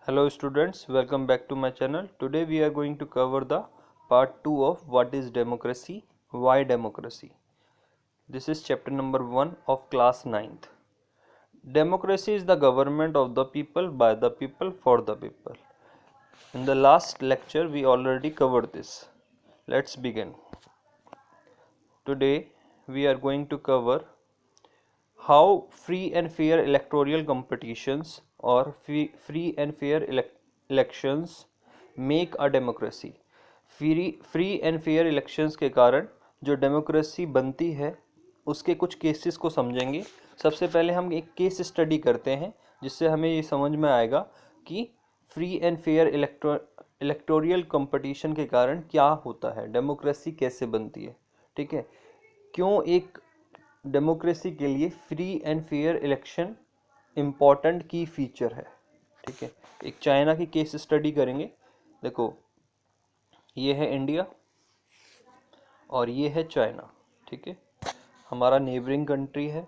Hello students, welcome back to my channel. Today we are going to cover the part 2 of what is democracy, why democracy. This is chapter number 1 of class 9th. Democracy is the government of the people, by the people, for the people. In the last lecture we already covered this. Let's begin. Today we are going to cover how free and fair electoral competitions or free and fair elections make a democracy. Free and fair elections के कारण जो democracy बनती है उसके कुछ cases को समझेंगे। सबसे पहले हम एक केस स्टडी करते हैं जिससे हमें ये समझ में आएगा कि free and fair electoral competition के कारण क्या होता है, डेमोक्रेसी कैसे बनती है। ठीक है, क्यों एक डेमोक्रेसी के लिए free and fair election important की फीचर है। ठीक है, एक चाइना की केस स्टडी करेंगे। देखो, ये है इंडिया और ये है चाइना। ठीक है, हमारा नेबरिंग कंट्री है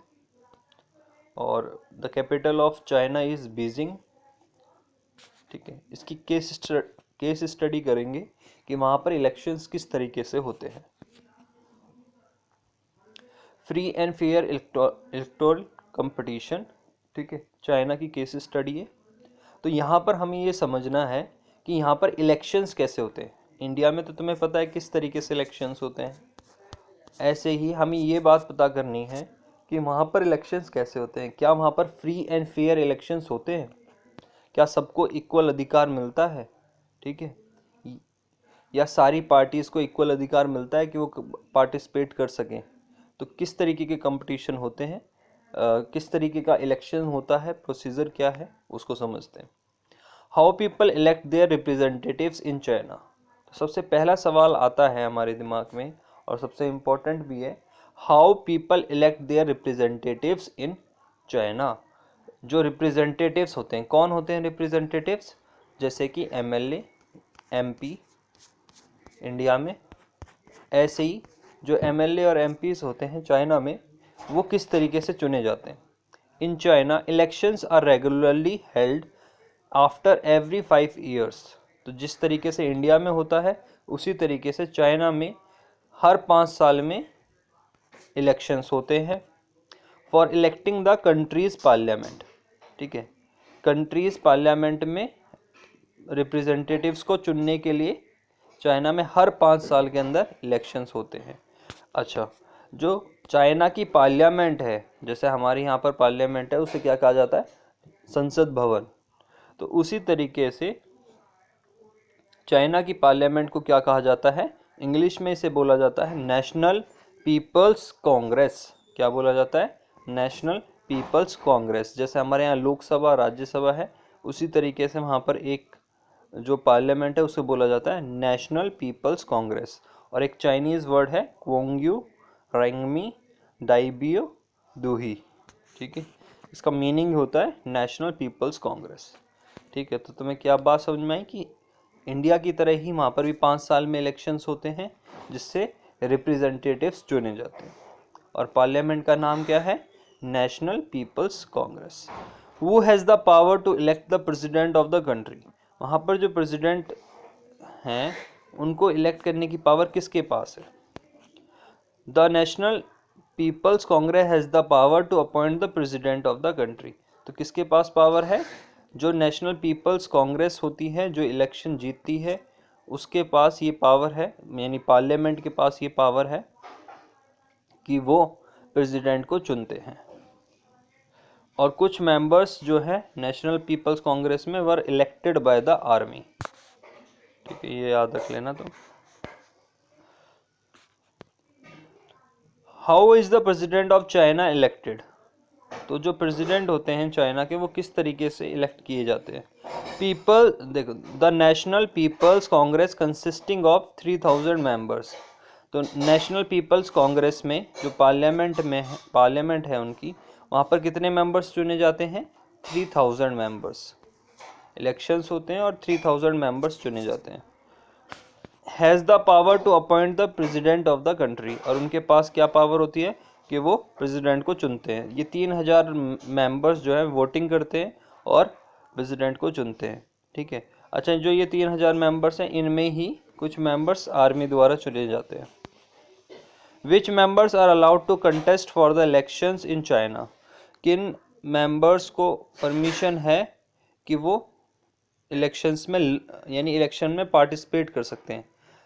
और the capital of China is Beijing. ठीक है, इसकी केस स्टडी करेंगे कि वहाँ पर इलेक्शंस किस तरीके से होते हैं। Free and fair electoral competition. ठीक है, चाइना की केस स्टडी है। तो यहाँ पर हमें ये समझना है कि यहाँ पर इलेक्शंस कैसे होते हैं। इंडिया में तो तुम्हें पता है किस तरीके से इलेक्शंस होते हैं, ऐसे ही हमें ये बात पता करनी है कि वहाँ पर इलेक्शंस कैसे होते हैं। क्या वहाँ पर फ्री एंड फेयर इलेक्शंस होते हैं, क्या सबको इक्वल अधिकार मिलता है। ठीक है, या सारी पार्टीज़ को इक्वल अधिकार मिलता है कि वो पार्टिसिपेट कर सकें। तो किस तरीके के कंपटीशन होते हैं, किस तरीके का इलेक्शन होता है, प्रोसीजर क्या है, उसको समझते हैं। How people elect their representatives in China. तो सबसे पहला सवाल आता है हमारे दिमाग में और सबसे इम्पोर्टेंट भी है, how people elect their representatives in China. जो रिप्रेजेंटेटिव्स होते हैं, कौन होते हैं रिप्रेजेंटेटिव्स, जैसे कि एमएलए, एमपी इंडिया में, ऐसे ही जो एमएलए और एमपीज होते हैं चाइना में, वो किस तरीके से चुने जाते हैं। In China elections are regularly held after every 5 years. तो जिस तरीके से इंडिया में होता है उसी तरीके से चाइना में हर 5 साल में इलेक्शंस होते हैं for electing the countries parliament. ठीक है, कंट्रीज पार्लियामेंट में रिप्रेजेंटेटिव्स को चुनने के लिए चाइना में हर 5 साल के अंदर इलेक्शंस होते हैं। अच्छा, जो चाइना की पार्लियामेंट है, जैसे हमारे यहाँ पर पार्लियामेंट है, उसे क्या कहा जाता है, संसद भवन। तो उसी तरीके से चाइना की पार्लियामेंट को क्या कहा जाता है, इंग्लिश में इसे बोला जाता है नेशनल पीपल्स कांग्रेस। क्या बोला जाता है, नेशनल पीपल्स कांग्रेस। जैसे हमारे यहाँ लोकसभा, राज्यसभा है, उसी तरीके से वहाँ पर एक जो पार्लियामेंट है उसे बोला जाता है नेशनल पीपल्स कांग्रेस। और एक चाइनीज़ वर्ड है क्वोंग्यू रेंगमी डाइबियो दूही। ठीक है, इसका मीनिंग होता है नेशनल पीपल्स कांग्रेस। ठीक है, तो तुम्हें क्या बात समझ में आई कि इंडिया की तरह ही वहाँ पर भी 5 साल में इलेक्शंस होते हैं जिससे रिप्रेजेंटेटिव्स चुने जाते हैं। और पार्लियामेंट का नाम क्या है, National People's Congress. Who has the power to elect the president of the country. वहाँ पर जो प्रेसिडेंट हैं उनको इलेक्ट करने की पावर किसके पास है। The National People's Congress has the power to appoint the president of the country. तो किसके पास पावर है, जो नेशनल पीपल्स कांग्रेस होती है, जो इलेक्शन जीतती है, उसके पास ये पावर है, यानी पार्लियामेंट के पास ये पावर है कि वो प्रेसिडेंट को चुनते हैं। और कुछ मेंबर्स जो है नेशनल पीपल्स कांग्रेस में were elected by the army. ठीक है, ये याद रख लेना तुम। How is the president of China elected. तो जो प्रेसिडेंट होते हैं चाइना के, वो किस तरीके से इलेक्ट किए जाते हैं। पीपल, देखो, the National People's Congress consisting of 3000 members. तो नेशनल पीपल्स कांग्रेस में जो पार्लियामेंट है उनकी, वहाँ पर कितने मेंबर्स चुने जाते हैं, 3000 मेंबर्स। इलेक्शंस होते हैं और 3000 मेंबर्स चुने जाते हैं। Has the power to appoint the president of the country. और उनके पास क्या पावर होती है कि वो प्रेसिडेंट को चुनते हैं। ये 3000 मेंबर्स जो है वोटिंग करते हैं और प्रेसिडेंट को चुनते हैं। ठीक है। अच्छा, जो ये 3000 मेंबर्स हैं इनमें ही कुछ मेंबर्स आर्मी द्वारा चुने जाते हैं। Which members are allowed to contest for the elections in China? किन मेंबर्स को परमिशन है कि वो इलेक्शंस में यानी इलेक्शन में पार्टिसिपेट कर सकते हैं?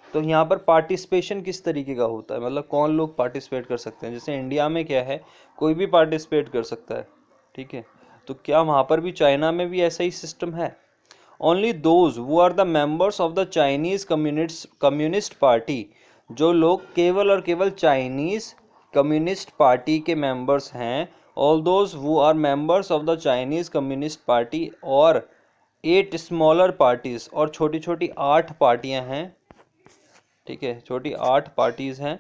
तो यहाँ पर पार्टिसिपेशन किस तरीके का होता है, मतलब कौन लोग पार्टिसिपेट कर सकते हैं? जैसे इंडिया में क्या है, कोई भी पार्टिसिपेट कर सकता है, ठीक है। तो क्या वहाँ पर भी चाइना में भी ऐसा ही सिस्टम है? Only those who are the members of the Chinese Communist Party, जो लोग केवल और केवल चाइनीज कम्युनिस्ट पार्टी के मेंबर्स हैं, all those who are members of the Chinese Communist Party और 8 स्मॉलर पार्टीज, और छोटी छोटी 8 पार्टियां हैं, ठीक है, छोटी 8 पार्टीज हैं,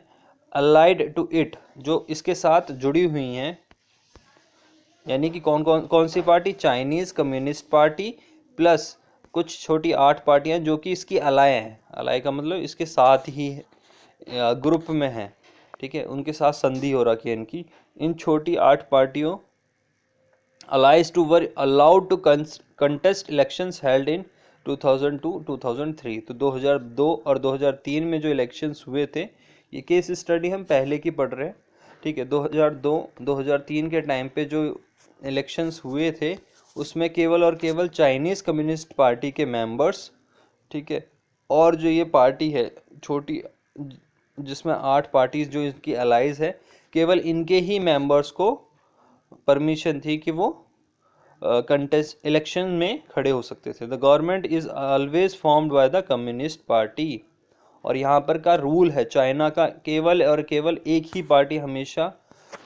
अलाइड टू इट, जो इसके साथ जुड़ी हुई हैं। यानी कि कौन सी party? Chinese Communist Party plus कुछ छोटी 8 पार्टियां जो कि इसकी अलाय हैं। अलाय का मतलब इसके साथ ही ग्रुप में है, ठीक है, उनके साथ संधि हो रखी है इनकी। इन छोटी 8 पार्टियों allies to were allowed to contest elections held in 2002-2003। तो 2002 और 2003 में जो इलेक्शंस हुए थे, ये केस स्टडी हम पहले की पढ़ रहे हैं, ठीक है। 2002-2003 के टाइम पे जो इलेक्शंस हुए थे उसमें केवल और केवल चाइनीज़ कम्युनिस्ट पार्टी के मेंबर्स, ठीक है, और जो ये पार्टी है छोटी जिसमें 8 पार्टीज जो इसकी अलाइज है, केवल इनके ही मेंबर्स को परमिशन थी कि वो कंटेस्ट इलेक्शन में खड़े हो सकते थे। The government is always formed by the communist Party. और यहाँ पर का रूल है चाइना का, केवल और केवल एक ही पार्टी हमेशा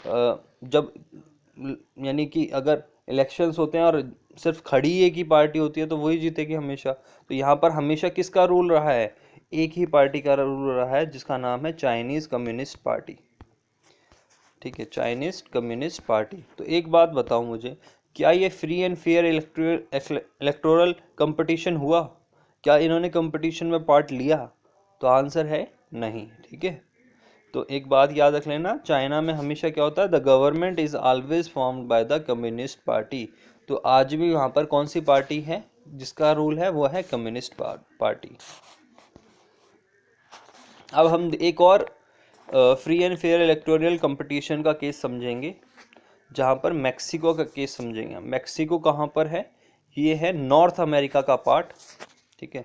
जब यानी कि अगर इलेक्शंस होते हैं और सिर्फ खड़ी एक ही पार्टी होती है तो वही जीतेगी हमेशा। तो यहाँ पर हमेशा किसका रूल रहा है? एक ही पार्टी का रूल रहा है जिसका नाम है चाइनीज कम्युनिस्ट पार्टी, ठीक है, चाइनीज कम्युनिस्ट पार्टी। तो एक बात बताओ मुझे, क्या ये free and fair electoral competition हुआ? क्या इन्होंने कंपटीशन में पार्ट लिया? तो आंसर है नहीं, ठीक है। तो एक बात याद रख लेना, चाइना में हमेशा क्या होता है, the government is always formed by the communist party. तो आज भी वहाँ पर कौन सी पार्टी है जिसका रूल है? वो है कम्युनिस्ट पार्टी। अब हम एक और free and fair electoral competition का केस समझेंगे, जहाँ पर मैक्सिको का केस समझेंगे। मैक्सिको कहाँ पर है? ये है नॉर्थ अमेरिका का पार्ट, ठीक है,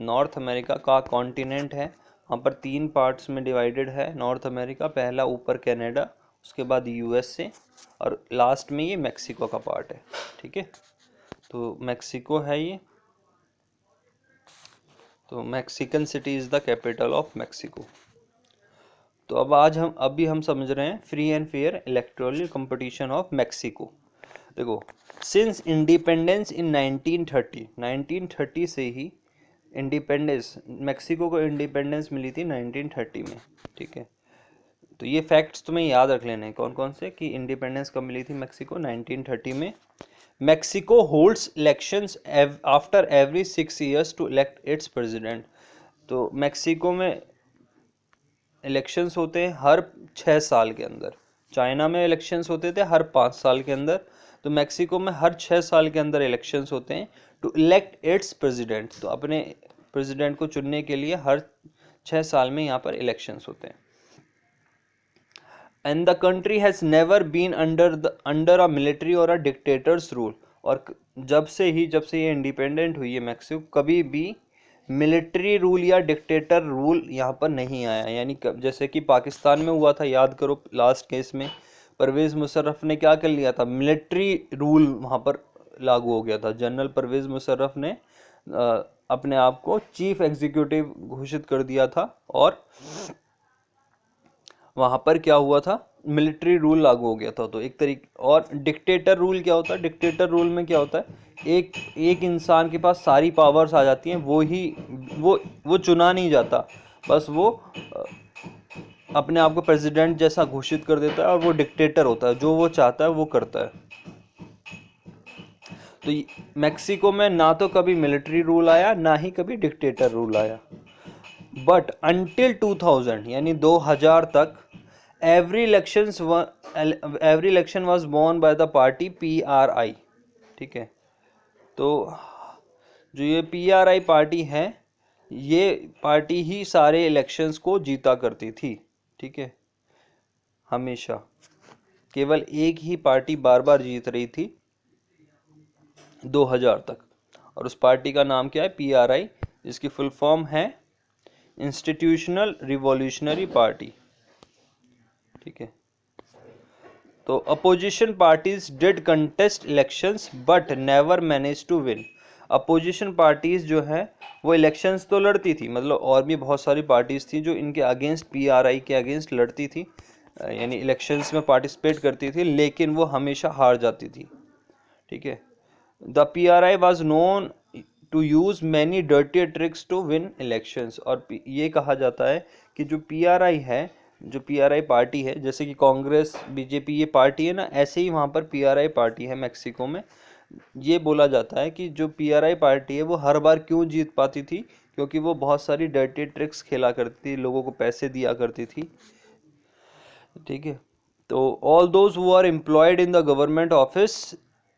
नॉर्थ अमेरिका का कॉन्टिनेंट है। वहाँ पर 3 पार्ट्स में डिवाइडेड है नॉर्थ अमेरिका। पहला ऊपर कनाडा, उसके बाद यूएसए, और लास्ट में ये मैक्सिको का पार्ट है, ठीक है। तो मैक्सिको है ये। तो Mexican city is the capital of Mexico. तो अब अभी हम समझ रहे हैं free and fair electoral competition of Mexico. देखो, सिंस इंडिपेंडेंस इन 1930 से ही इंडिपेंडेंस, मैक्सिको को इंडिपेंडेंस मिली थी 1930 में, ठीक है। तो ये फैक्ट्स तुम्हें याद रख लेने हैं कौन कौन से, कि इंडिपेंडेंस कब मिली थी मैक्सिको? 1930 में। Mexico holds elections after every 6 years to elect its president. तो मैक्सिको में इलेक्शंस होते हैं हर 6 साल के अंदर। चाइना में इलेक्शंस होते थे हर 5 साल के अंदर, तो मैक्सिको में हर 6 साल के अंदर इलेक्शंस होते हैं टू इलेक्ट इट्स प्रेसिडेंट। तो अपने प्रेसिडेंट को चुनने के लिए हर 6 साल में यहाँ पर इलेक्शंस होते हैं। And the country has never been under a military और अ डिक्टेटर्स रूल। और जब से ये इंडिपेंडेंट हुई है मैक्सिको, कभी भी मिलिट्री रूल या डिक्टेटर रूल यहाँ पर नहीं आया। यानी जैसे कि पाकिस्तान में हुआ था, याद करो लास्ट केस में परवेज़ मुशर्रफ ने क्या कर लिया था, मिलिट्री रूल वहाँ पर लागू हो गया था। जनरल परवेज़ मुशर्रफ ने अपने आप को चीफ एग्जीक्यूटिव घोषित कर दिया था, और वहाँ पर क्या हुआ था, मिलिट्री रूल लागू हो गया था। तो एक तरीके, और डिक्टेटर रूल क्या होता है? डिक्टेटर रूल में क्या होता है, एक इंसान के पास सारी पावर्स आ जाती हैं, वो चुना नहीं जाता, बस वो अपने आप को प्रेसिडेंट जैसा घोषित कर देता है, और वो डिक्टेटर होता है, जो वो चाहता है वो करता है। तो मैक्सिको में ना तो कभी मिलिट्री रूल आया, ना ही कभी डिक्टेटर रूल आया। बट अंटिल 2000 यानी 2000 तक every election was von by the party PRI, ठीक है। तो जो ये PRI पार्टी है, ये पार्टी ही सारे इलेक्शंस को जीता करती थी, ठीक है। हमेशा केवल एक ही पार्टी बार बार जीत रही थी 2000 तक, और उस पार्टी का नाम क्या है? PRI, जिसकी फुल फॉर्म है इंस्टीट्यूशनल रिवॉल्यूशनरी पार्टी, ठीक है। तो opposition parties did contest elections but never manage to win. Opposition parties जो है वो इलेक्शंस तो लड़ती थी, मतलब और भी बहुत सारी पार्टीज थी जो इनके अगेंस्ट, PRI के अगेंस्ट लड़ती थी, यानी इलेक्शंस में पार्टिसिपेट करती थी, लेकिन वो हमेशा हार जाती थी, ठीक है। The PRI was known to use many dirty tricks to win elections. और ये कहा जाता है कि जो PRI है, जो PRI पार्टी है, जैसे कि कांग्रेस, BJP ये पार्टी है ना, ऐसे ही वहाँ पर PRI पार्टी है मैक्सिको में। ये बोला जाता है कि जो PRI पार्टी है वो हर बार क्यों जीत पाती थी, क्योंकि वो बहुत सारी डर्टी ट्रिक्स खेला करती थी, लोगों को पैसे दिया करती थी, ठीक है। तो all those who are employed in the government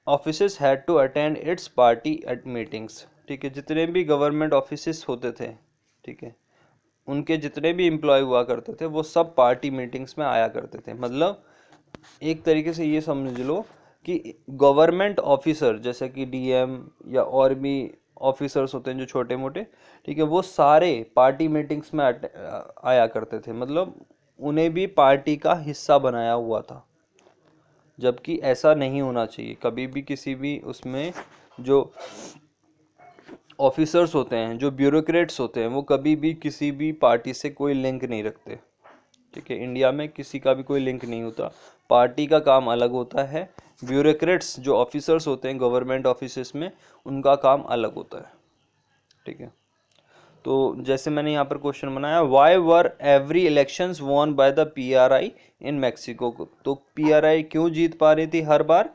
offices had to attend its party at meetings, ठीक है। जितने भी गवर्नमेंट ऑफिसेस होते थे, ठीक है, उनके जितने भी एम्प्लॉय हुआ करते थे वो सब पार्टी मीटिंग्स में आया करते थे। मतलब एक तरीके से ये समझ लो कि गवर्नमेंट ऑफिसर जैसे कि DM या और भी ऑफिसर्स होते हैं जो छोटे मोटे, ठीक है, वो सारे पार्टी मीटिंग्स में आया करते थे, मतलब उन्हें भी पार्टी का हिस्सा बनाया हुआ था, जबकि ऐसा नहीं होना चाहिए कभी भी। किसी भी उसमें जो ऑफिसर्स होते हैं, जो ब्यूरोक्रेट्स होते हैं, वो कभी भी किसी भी पार्टी से कोई लिंक नहीं रखते, ठीक है। इंडिया में किसी का भी कोई लिंक नहीं होता, पार्टी का काम अलग होता है, ब्यूरोक्रेट्स जो ऑफिसर्स होते हैं गवर्नमेंट ऑफिसेस में, उनका काम अलग होता है, ठीक है। तो जैसे मैंने यहाँ पर क्वेश्चन बनाया, why were every elections won by the PRI in Mexico. तो PRI क्यों जीत पा रही थी हर बार?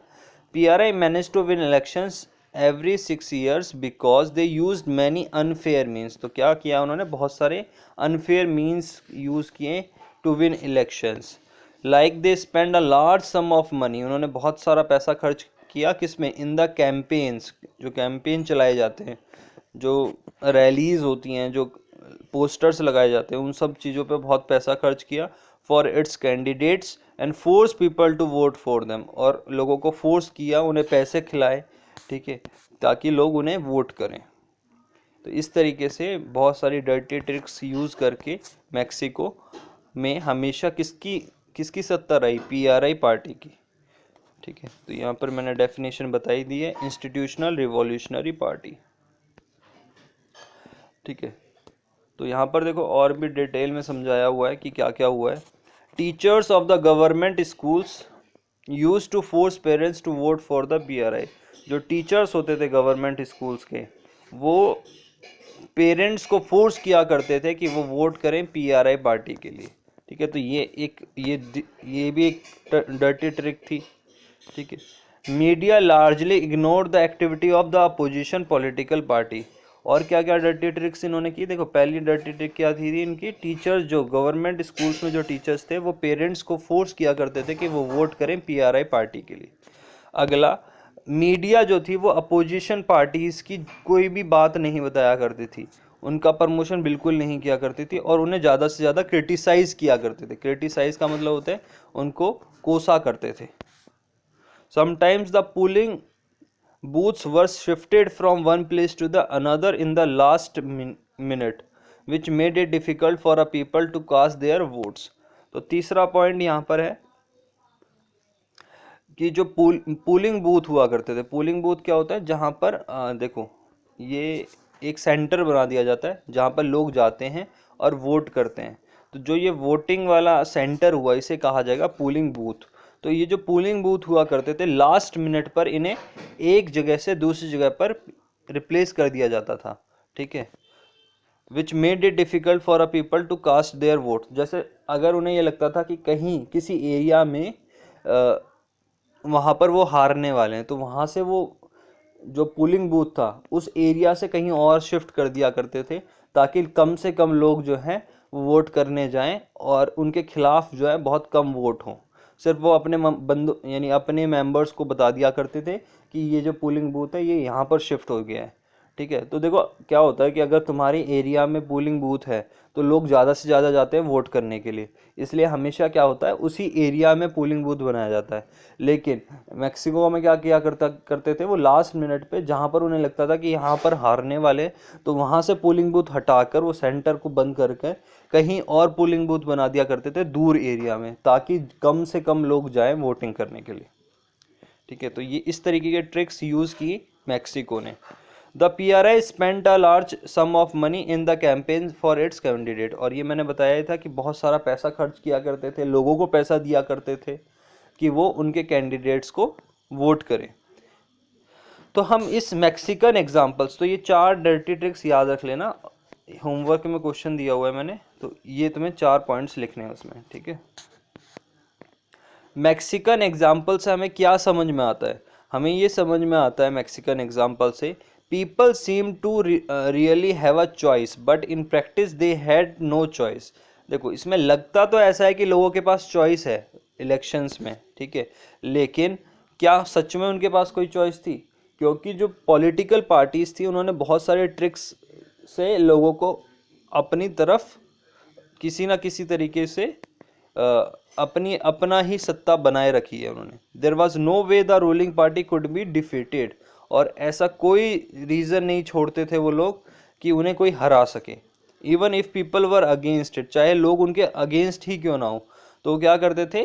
PRI manage to win elections every 6 years because they used many unfair means. तो क्या किया उन्होंने? बहुत सारे अनफेयर मीन्स यूज़ किए to win elections. Like they spend a large sum of money, उन्होंने बहुत सारा पैसा खर्च किया किसमें? इन द कैंपेन्स, जो कैंपेन चलाए जाते हैं, जो रैलीज होती हैं, जो पोस्टर्स लगाए जाते हैं, उन सब चीज़ों पे बहुत पैसा खर्च किया for its candidates and force people to vote for them. और लोगों को फोर्स किया, उन्हें पैसे खिलाए, ठीक है, ताकि लोग उन्हें वोट करें। तो इस तरीके से बहुत सारी डर्टी ट्रिक्स यूज़ करके मैक्सिको में हमेशा किसकी किसकी सत्ता रही? PRI पार्टी की, ठीक है। तो यहाँ पर मैंने डेफिनेशन बताई दी है, इंस्टीट्यूशनल रिवॉल्यूशनरी पार्टी, ठीक है। तो यहाँ पर देखो और भी डिटेल में समझाया हुआ है कि क्या क्या हुआ है। Teachers of the government schools use to force parents to vote for the PRI। जो टीचर्स होते थे गवर्नमेंट स्कूल्स के, वो पेरेंट्स को फोर्स किया करते थे कि वो वोट करें PRI पार्टी के लिए, ठीक है। तो ये भी एक डर्टी ट्रिक थी, ठीक है। Media largely ignored the activity of the opposition political party. और क्या क्या डर्टी ट्रिक्स इन्होंने की? देखो पहली डर्टी ट्रिक क्या थी इनकी? टीचर्स, जो गवर्नमेंट स्कूल्स में जो टीचर्स थे, वो पेरेंट्स को फोर्स किया करते थे कि वो वोट करें PRI पार्टी के लिए। अगला, मीडिया जो थी वो अपोजिशन पार्टीज की कोई भी बात नहीं बताया करती थी, उनका प्रमोशन बिल्कुल नहीं किया करती थी, और उन्हें ज़्यादा से ज़्यादा क्रिटिसाइज किया करते थे। क्रिटिसाइज का मतलब होता है उनको कोसा करते थे। Sometimes the polling booths were shifted from one place to the another in the last minute which made it difficult for a people to cast their votes। तो तीसरा पॉइंट यहाँ पर है कि जो पोलिंग बूथ हुआ करते थे, पोलिंग बूथ क्या होता है? जहाँ पर देखो ये एक सेंटर बना दिया जाता है जहाँ पर लोग जाते हैं और वोट करते हैं। तो जो ये वोटिंग वाला सेंटर हुआ, इसे कहा जाएगा पोलिंग बूथ। तो ये जो पोलिंग बूथ हुआ करते थे, लास्ट मिनट पर इन्हें एक जगह से दूसरी जगह पर रिप्लेस कर दिया जाता था, ठीक है। Which made it difficult for a people to cast their vote. जैसे अगर उन्हें ये लगता था कि कहीं किसी एरिया में वहाँ पर वो हारने वाले हैं, तो वहाँ से वो जो पोलिंग बूथ था उस एरिया से कहीं और शिफ्ट कर दिया करते थे, ताकि कम से कम लोग जो हैं वो वोट करने जाएं और उनके खिलाफ जो है बहुत कम वोट हों। सिर्फ वो अपने बंदू यानी अपने मेंबर्स को बता दिया करते थे कि ये जो पोलिंग बूथ है ये यहाँ पर शिफ्ट हो गया है, ठीक है। तो देखो क्या होता है कि अगर तुम्हारे एरिया में पोलिंग बूथ है तो लोग ज़्यादा से ज़्यादा जाते हैं वोट करने के लिए, इसलिए हमेशा क्या होता है उसी एरिया में पोलिंग बूथ बनाया जाता है। लेकिन मैक्सिको में क्या किया करते थे वो, लास्ट मिनट पे जहाँ पर उन्हें लगता था कि यहाँ पर हारने वाले, तो वहाँ से पोलिंग बूथ हटाकर वो सेंटर को बंद करके कहीं और पोलिंग बूथ बना दिया करते थे दूर एरिया में, ताकि कम से कम लोग जाएं वोटिंग करने के लिए। ठीक है, तो ये इस तरीके के ट्रिक्स यूज़ की मैक्सिको ने। The PRI spent a large sum of money in the campaign for its candidate, और ये मैंने बताया था कि बहुत सारा पैसा खर्च किया करते थे, लोगों को पैसा दिया करते थे कि वो उनके कैंडिडेट्स को वोट करें। तो हम इस मैक्सिकन एग्जाम्पल्स, तो ये 4 डर्टी ट्रिक्स याद रख लेना, होमवर्क में क्वेश्चन दिया हुआ है मैंने, तो ये तुम्हें 4 पॉइंट्स लिखने हैं उसमें। ठीक है, मैक्सिकन एग्जाम्पल से हमें क्या समझ में आता है? हमें ये समझ में आता है मैक्सिकन एग्जाम्पल से, people seem to really have a choice but in practice they had no choice. देखो इसमें लगता तो ऐसा है कि लोगों के पास चॉइस है इलेक्शंस में, ठीक है, लेकिन क्या सच में उनके पास कोई चॉइस थी? क्योंकि जो पॉलिटिकल पार्टीज थी उन्होंने बहुत सारे ट्रिक्स से लोगों को अपनी तरफ किसी ना किसी तरीके से अपना ही सत्ता बनाए रखी है उन्होंने। There was no way the ruling party could be defeated, और ऐसा कोई रीज़न नहीं छोड़ते थे वो लोग कि उन्हें कोई हरा सके। Even if people were against it, चाहे लोग उनके अगेंस्ट ही क्यों ना हो, तो वो क्या करते थे?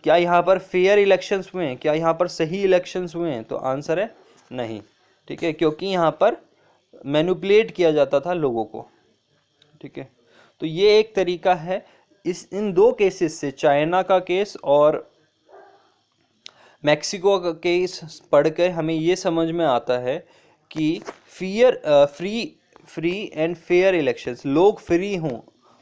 क्या यहाँ पर फेयर इलेक्शंस हुए हैं? क्या यहाँ पर सही इलेक्शंस हुए हैं? तो आंसर है नहीं। ठीक है, क्योंकि यहाँ पर मैनिपुलेट किया जाता था लोगों को। ठीक है, तो ये एक तरीका है। इन 2 केसेस से, चाइना का केस और मैक्सिको का केस पढ़ के हमें ये समझ में आता है कि फ्री एंड फेयर इलेक्शंस, लोग फ्री हों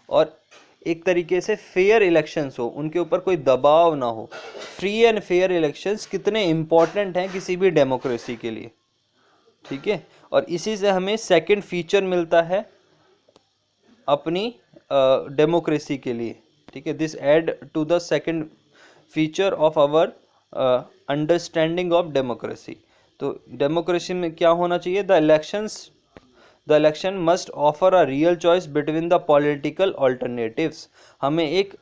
और एक तरीके से फेयर इलेक्शंस हो, उनके ऊपर कोई दबाव ना हो। फ्री एंड फेयर इलेक्शंस कितने इम्पोर्टेंट हैं किसी भी डेमोक्रेसी के लिए। ठीक है, और इसी से हमें सेकंड फीचर मिलता है अपनी डेमोक्रेसी के लिए। ठीक है, this add to the second feature of our understanding of democracy. तो डेमोक्रेसी में क्या होना चाहिए? The election must offer a real choice between the political alternatives. हमें एक,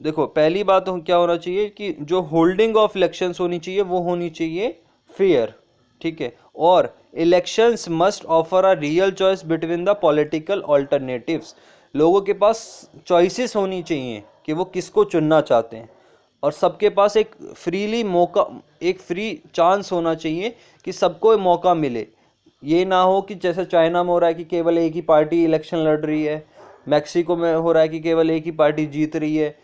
देखो पहली बात तो क्या होना चाहिए कि जो होल्डिंग ऑफ इलेक्शंस होनी चाहिए वो होनी चाहिए फेयर। ठीक है, और elections must offer a real choice between the political alternatives. लोगों के पास चॉइसेस होनी चाहिए कि वो किसको चुनना चाहते हैं, और सबके पास एक फ्रीली मौका, एक फ्री चांस होना चाहिए कि सबको मौका मिले। ये ना हो कि जैसे चाइना में हो रहा है कि केवल एक ही पार्टी इलेक्शन लड़ रही है, मैक्सिको में हो रहा है कि केवल एक ही पार्टी जीत रही है,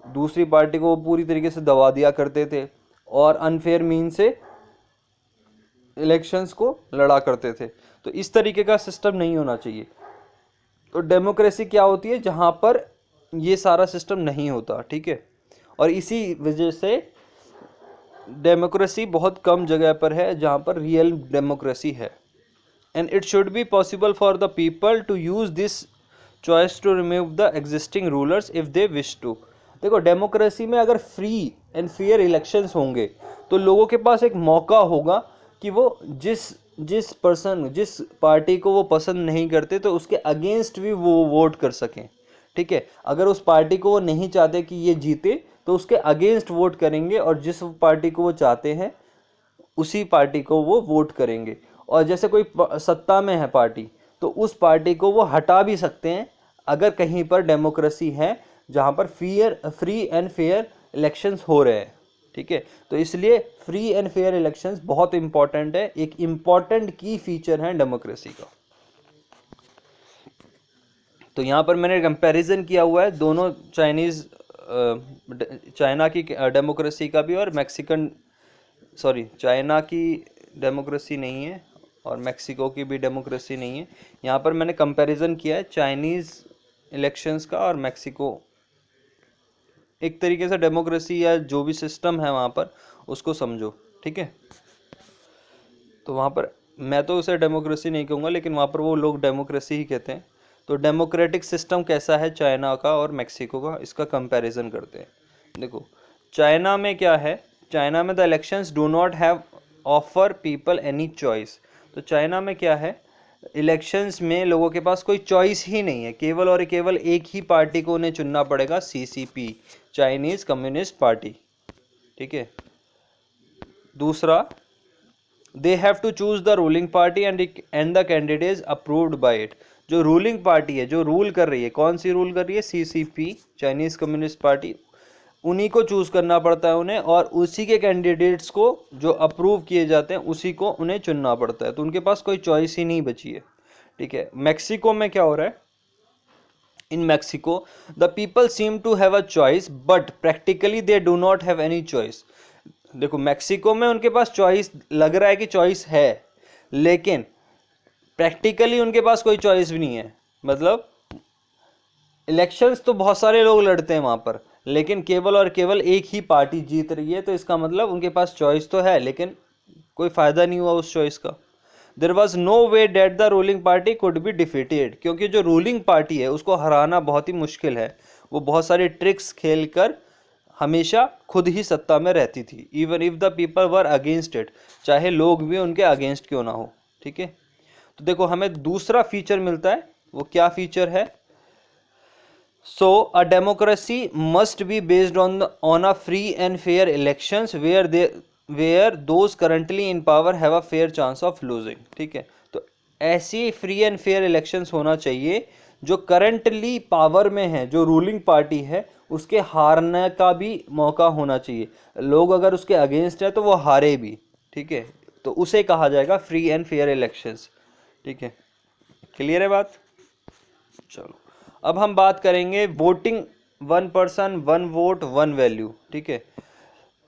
दूसरी पार्टी को वो पूरी तरीके से दबा दिया करते थे और अनफेयर मीन से इलेक्शंस को लड़ा करते थे। तो इस तरीके का सिस्टम नहीं होना चाहिए। तो डेमोक्रेसी क्या होती है? जहाँ पर ये सारा सिस्टम नहीं होता। ठीक है, और इसी वजह से डेमोक्रेसी बहुत कम जगह पर है जहाँ पर रियल डेमोक्रेसी है। And it should be possible for the people to use this choice to remove the existing rulers if they wish to. देखो डेमोक्रेसी में अगर फ्री एंड फेयर इलेक्शंस होंगे तो लोगों के पास एक मौका होगा कि वो जिस पार्टी को वो पसंद नहीं करते तो उसके अगेंस्ट भी वो वोट कर सकें। ठीक है, अगर उस पार्टी को वो नहीं चाहते कि ये जीते तो उसके अगेंस्ट वोट करेंगे, और जिस पार्टी को वो चाहते हैं उसी पार्टी को वो वोट करेंगे। और जैसे कोई सत्ता में है पार्टी, तो उस पार्टी को वो हटा भी सकते हैं अगर कहीं पर डेमोक्रेसी है जहाँ पर फ्री एंड फेयर इलेक्शंस हो रहे हैं। ठीक है, तो इसलिए फ्री एंड फेयर इलेक्शंस बहुत इंपॉर्टेंट है, एक इम्पॉर्टेंट की फीचर है डेमोक्रेसी का। तो यहाँ पर मैंने कंपैरिजन किया हुआ है दोनों चाइना की डेमोक्रेसी का भी और चाइना की डेमोक्रेसी नहीं है और मैक्सिको की भी डेमोक्रेसी नहीं है। यहाँ पर मैंने कंपैरिजन किया है चाइनीज़ इलेक्शंस का और मैक्सिको। एक तरीके से डेमोक्रेसी या जो भी सिस्टम है वहाँ पर उसको समझो। ठीक है, तो वहाँ पर मैं तो उसे डेमोक्रेसी नहीं कहूँगा, लेकिन वहाँ पर वो लोग डेमोक्रेसी ही कहते हैं। तो डेमोक्रेटिक सिस्टम कैसा है चाइना का और मैक्सिको का, इसका कंपैरिजन करते हैं। देखो चाइना में क्या है, चाइना में the elections do not have offer people any choice. तो चाइना में क्या है, इलेक्शंस में लोगों के पास कोई चॉइस ही नहीं है, केवल और केवल एक ही पार्टी को उन्हें चुनना पड़ेगा, सीसीपी, चाइनीज कम्युनिस्ट पार्टी। ठीक है। दूसरा, they have to choose the ruling party and the candidate approved by it. जो रूलिंग पार्टी है, जो रूल कर रही है, कौन सी रूल कर रही है, सीसीपी, चाइनीज कम्युनिस्ट पार्टी, उन्हीं को चूज करना पड़ता है उन्हें, और उसी के कैंडिडेट्स को जो अप्रूव किए जाते हैं उसी को उन्हें चुनना पड़ता है। तो उनके पास कोई चॉइस ही नहीं बची है। ठीक है। मैक्सिको में क्या हो रहा है, in Mexico the people seem to have a choice but practically they do not have any choice. देखो, मैक्सिको में उनके पास चॉइस, लग रहा है कि चॉइस है, लेकिन प्रैक्टिकली उनके पास कोई चॉइस भी नहीं है। मतलब इलेक्शंस तो बहुत सारे लोग लड़ते हैं वहां पर, लेकिन केवल और केवल एक ही पार्टी जीत रही है। तो इसका मतलब उनके पास चॉइस तो है, लेकिन कोई फायदा नहीं हुआ उस चॉइस का। There was no way that the ruling party could be defeated, क्योंकि जो रूलिंग पार्टी है उसको हराना बहुत ही मुश्किल है। वो बहुत सारे ट्रिक्स खेलकर हमेशा खुद ही सत्ता में रहती थी। Even if the people were against it, चाहे लोग भी उनके अगेंस्ट क्यों ना हो। ठीक है। तो देखो, हमें दूसरा फीचर मिलता है, वो क्या फीचर है, So a democracy must be based on a free and fair elections where those currently in power have a fair chance of losing। ठीक है। तो ऐसी फ्री एंड फेयर इलेक्शंस होना चाहिए जो करंटली पावर में है, जो रूलिंग पार्टी है, उसके हारने का भी मौका होना चाहिए। लोग अगर उसके अगेंस्ट है तो वो हारे भी। ठीक है। तो उसे कहा जाएगा फ्री एंड फेयर इलेक्शंस। ठीक है। क्लियर है बात। चलो, अब हम बात करेंगे voting, one person one vote one value. ठीक है।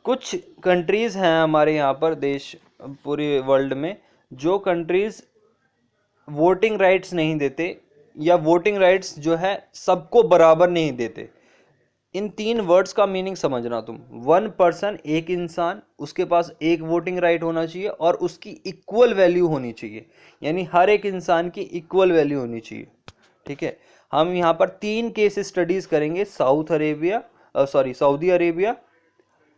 कुछ कंट्रीज हैं हमारे यहाँ पर, देश पूरे वर्ल्ड में, जो कंट्रीज वोटिंग राइट्स नहीं देते, या वोटिंग राइट्स जो है सबको बराबर नहीं देते। इन तीन वर्ड्स का मीनिंग समझना तुम। वन पर्सन, एक इंसान, उसके पास एक वोटिंग राइट होना चाहिए और उसकी इक्वल वैल्यू होनी चाहिए, यानी हर एक इंसान की इक्वल वैल्यू होनी चाहिए। ठीक है। हम यहाँ पर तीन केस स्टडीज करेंगे, सऊदी अरेबिया,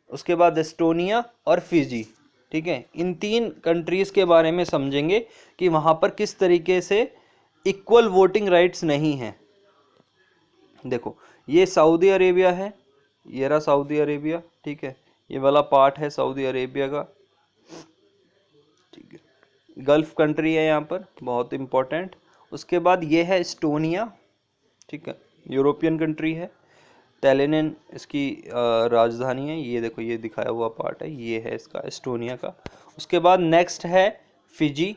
उसके बाद एस्टोनिया और फिजी। ठीक है। इन तीन कंट्रीज के बारे में समझेंगे कि वहाँ पर किस तरीके से इक्वल वोटिंग राइट्स नहीं हैं। देखो, ये सऊदी अरेबिया है, ये रहा सऊदी अरेबिया। ठीक है। ये वाला पार्ट है सऊदी अरेबिया का। ठीक है। गल्फ कंट्री है यहाँ पर, बहुत इंपॉर्टेंट। उसके बाद ये है एस्टोनिया। ठीक है। यूरोपियन कंट्री है। टैलिन इसकी राजधानी है। ये देखो, ये दिखाया हुआ पार्ट है, ये है इसका एस्टोनिया का। उसके बाद नेक्स्ट है फिजी।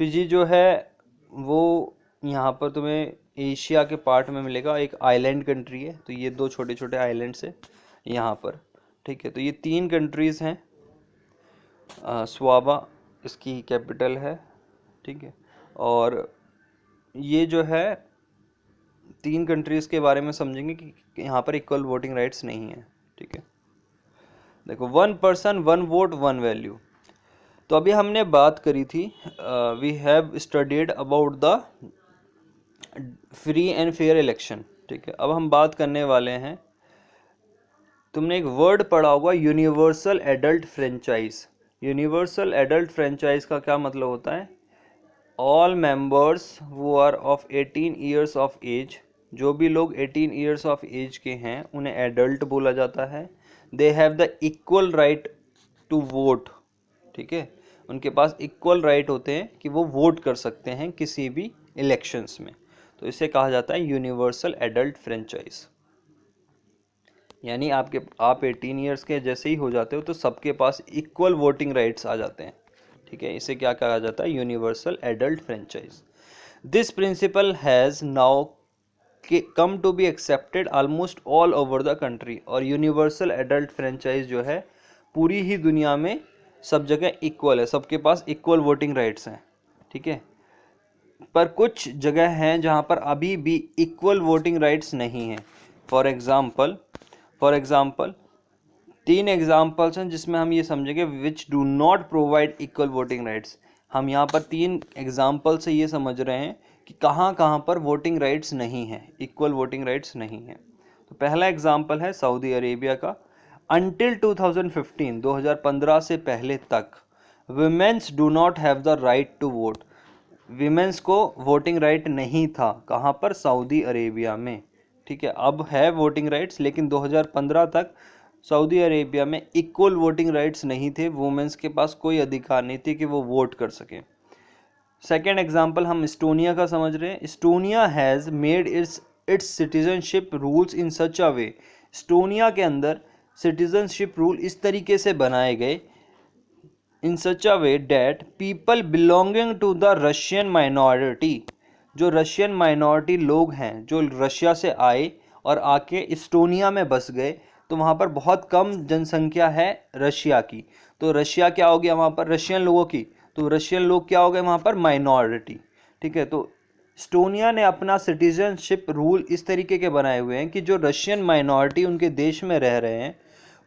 फिजी जो है वो यहाँ पर तुम्हें एशिया के पार्ट में मिलेगा, एक आइलैंड कंट्री है। तो ये दो छोटे छोटे आइलैंड्स है यहाँ पर। ठीक है। तो ये तीन कंट्रीज़ हैं। स्वाबा इसकी कैपिटल है। ठीक है। और ये जो है तीन कंट्रीज़ के बारे में समझेंगे कि यहाँ पर इक्वल वोटिंग राइट्स नहीं है। ठीक है। देखो, one person one vote one value. तो अभी हमने बात करी थी, we have studied about the free and fair election. ठीक है। अब हम बात करने वाले हैं, तुमने एक वर्ड पढ़ा होगा, universal adult franchise. Universal adult franchise का क्या मतलब होता है, all members who are of 18 years of age, जो भी लोग 18 ईयर्स ऑफ एज के हैं उन्हें एडल्ट बोला जाता है। They have the equal right to vote. ठीक है। उनके पास इक्वल राइट होते हैं कि वो वोट कर सकते हैं किसी भी इलेक्शंस में। तो इसे कहा जाता है यूनिवर्सल एडल्ट फ्रेंचाइज। यानी आप 18 ईयर्स के जैसे ही हो जाते हो तो सबके पास इक्वल वोटिंग राइट्स आ जाते हैं। ठीक है। इसे क्या कहा जाता है, universal adult franchise. This principle has now come to be accepted almost all over the country. और यूनिवर्सल एडल्ट फ्रेंचाइज जो है पूरी ही दुनिया में सब जगह इक्वल है, सबके पास इक्वल वोटिंग राइट्स हैं। ठीक है। पर कुछ जगह हैं जहां पर अभी भी इक्वल वोटिंग राइट्स नहीं हैं। फॉर एग्जाम्पल तीन एग्जाम्पल्स हैं जिसमें हम ये समझेंगे which do not provide equal voting rights. हम यहाँ पर तीन एग्जाम्पल से ये समझ रहे हैं कि कहाँ कहाँ पर वोटिंग राइट्स नहीं हैं, इक्वल वोटिंग राइट्स नहीं हैं। तो पहला एग्जाम्पल है सऊदी अरेबिया का। अनटिल 2015 से पहले तक womens do not have the right to vote. Womens को वोटिंग राइट नहीं था, कहाँ पर? सऊदी अरेबिया में। ठीक है, अब है वोटिंग राइट्स, लेकिन 2015 तक सऊदी अरेबिया में इक्वल वोटिंग राइट्स नहीं थे, वुमेन्स के पास कोई अधिकार नहीं थे कि वो वोट कर सकें। सेकेंड एग्जाम्पल हम इस्टोनिया का समझ रहे हैं। Estonia has made its citizenship rules in such a way. Estonia के अंदर सिटीजनशिप रूल इस तरीके से बनाए गए, in such a way that people belonging to the Russian minority, जो रशियन माइनॉरिटी लोग हैं जो रशिया से आए और आके इस्टोनिया में बस गए, तो वहाँ पर बहुत कम जनसंख्या है रशिया की, तो रशिया क्या हो गया वहाँ पर? रशियन लोगों की, तो रशियन लोग क्या हो गए वहाँ पर? माइनॉरिटी। ठीक है, तो इस्टोनिया ने अपना सिटीजनशिप रूल इस तरीके के बनाए हुए हैं कि जो रशियन माइनॉरिटी उनके देश में रह रहे हैं,